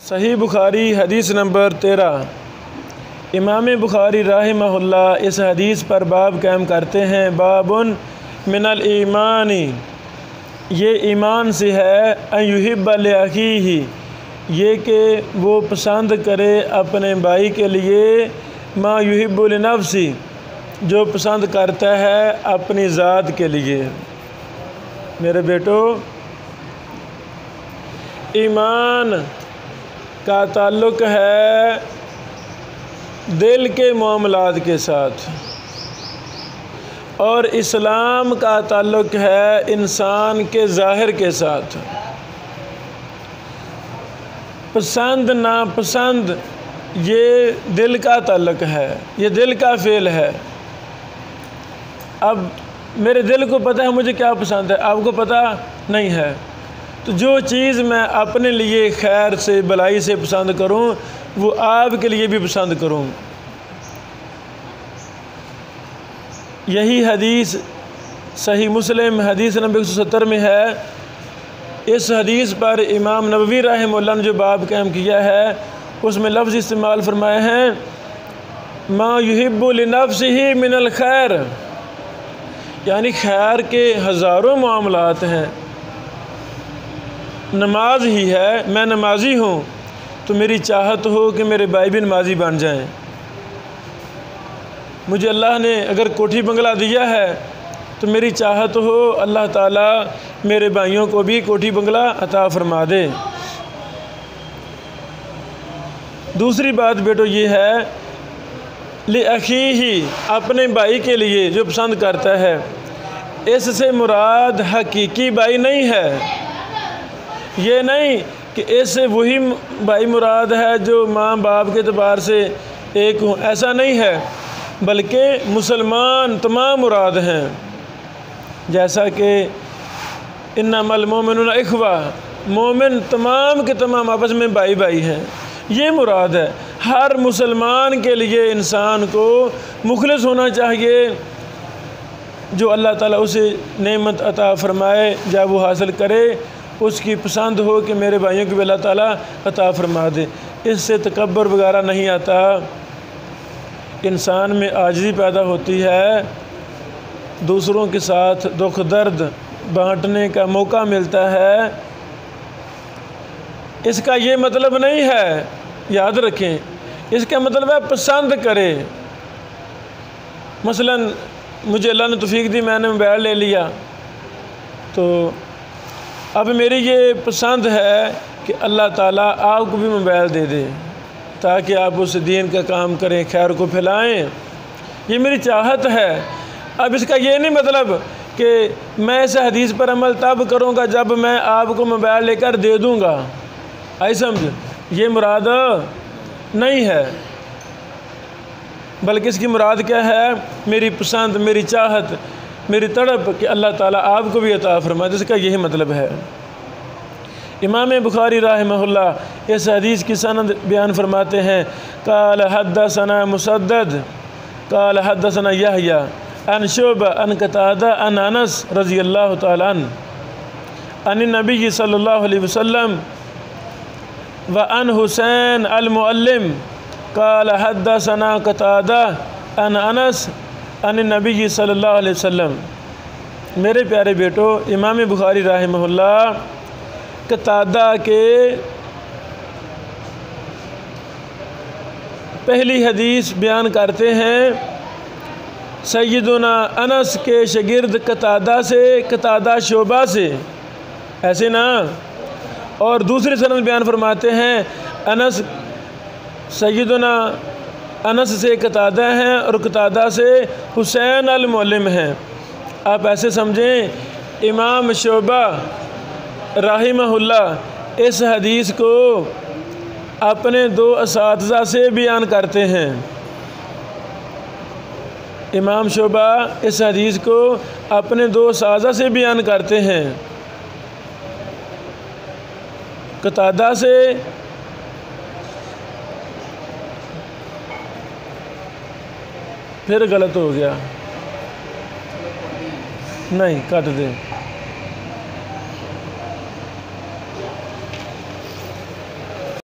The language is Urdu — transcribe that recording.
صحیح بخاری حدیث نمبر 13۔ امام بخاری رحمہ اللہ اس حدیث پر باب قائم کرتے ہیں، باب من الایمان، یہ ایمان سے ہے، ان یحب لاخیہ، یہ کہ وہ پسند کرے اپنے بھائی کے لیے، ما یحب لنفسہ، جو پسند کرتا ہے اپنی ذات کے لیے۔ میرے بیٹو، ایمان کا تعلق ہے دل کے معاملات کے ساتھ، اور اسلام کا تعلق ہے انسان کے ظاہر کے ساتھ۔ پسند ناپسند یہ دل کا تعلق ہے، یہ دل کا فعل ہے۔ اب میرے دل کو پتہ ہے مجھے کیا پسند ہے، آپ کو پتہ نہیں ہے، تو جو چیز میں اپنے لیے خیر سے بلائی سے پسند کروں وہ آپ کے لیے بھی پسند کروں۔ یہی حدیث صحیح مسلم حدیث نمبر 170 میں ہے۔ اس حدیث پر امام نووی رحمہ اللہ نے جو باب قائم کیا ہے اس میں لفظ استعمال فرمائے ہیں، ما یحب لنفسہ من الخیر، یعنی خیر کے ہزاروں معاملات ہیں۔ نماز ہی ہے، میں نمازی ہوں تو میری چاہت ہو کہ میرے بھائی بھی نمازی بن جائیں۔ مجھے اللہ نے اگر کوٹھی بنگلہ دیا ہے تو میری چاہت ہو اللہ تعالیٰ میرے بھائیوں کو بھی کوٹھی بنگلہ عطا فرما دے۔ دوسری بات بیٹو یہ ہے، لأخیہ، اپنے بھائی کے لیے جو پسند کرتا ہے، اس سے مراد حقیقی بھائی نہیں ہے۔ یہ نہیں کہ اس سے وہی بھائی مراد ہے جو ماں باپ کے اعتبار سے ایک ہوں، ایسا نہیں ہے، بلکہ مسلمان تمام مراد ہیں۔ جیسا کہ انما المؤمنون اخوہ، مومن تمام کے تمام آپس میں بھائی بھائی ہیں، یہ مراد ہے۔ ہر مسلمان کے لیے انسان کو مخلص ہونا چاہیے، جو اللہ تعالیٰ اسے نعمت عطا فرمائے جب وہ حاصل کرے اس کی پسند ہو کہ میرے بھائیوں کو بھی اللہ تعالیٰ عطا فرما دے۔ اس سے تکبر وغیرہ نہیں آتا، انسان میں عاجزی پیدا ہوتی ہے، دوسروں کے ساتھ دکھ درد بانٹنے کا موقع ملتا ہے۔ اس کا یہ مطلب نہیں ہے، یاد رکھیں، اس کا مطلب ہے پسند کرے۔ مثلا مجھے اللہ نے توفیق دی، میں نے موبائل لے لیا، تو اب میری یہ پسند ہے کہ اللہ تعالیٰ آپ کو بھی موبائل دے دے تاکہ آپ اس دین کا کام کریں، خیر کو پھیلائیں، یہ میری چاہت ہے۔ اب اس کا یہ نہیں مطلب کہ میں اس حدیث پر عمل تب کروں گا جب میں آپ کو موبائل لے کر دے دوں گا، ایسا سمجھ، یہ مراد نہیں ہے، بلکہ اس کی مراد کیا ہے، میری پسند، میری چاہت، میری تڑپ کہ اللہ تعالیٰ آپ کو بھی عطا فرمائے، جس کا یہی مطلب ہے۔ امام بخاری رحمہ اللہ اس حدیث کی سند بیان فرماتے ہیں، قال حدثنا مسدد قال حدثنا یحییٰ عن شعبہ عن قتادہ عن انس رضی اللہ تعالیٰ عنہ عن النبی صلی اللہ علیہ وسلم وعن حسین المعلم قال حدثنا قتادہ عن انس عن النبی صلی اللہ علیہ وسلم۔ میرے پیارے بیٹو، امام بخاری رحمہ اللہ قتادہ کے پہلی حدیث بیان کرتے ہیں سیدنا انس کے شاگرد قتادہ سے، قتادہ شعبہ سے، ایسے نا، اور دوسری سند بیان فرماتے ہیں انس سیدنا انس سے قتادہ ہیں اور قتادہ سے حسین المعلم ہیں۔ آپ ایسے سمجھیں، امام شعبہ رحمہ اللہ اس حدیث کو اپنے دو اساتذہ سے بیان کرتے ہیں۔ امام شعبہ اس حدیث کو اپنے دو اساتذہ سے بیان کرتے ہیں، قتادہ سے پھر غلط ہو گیا، نہیں کٹ دیں۔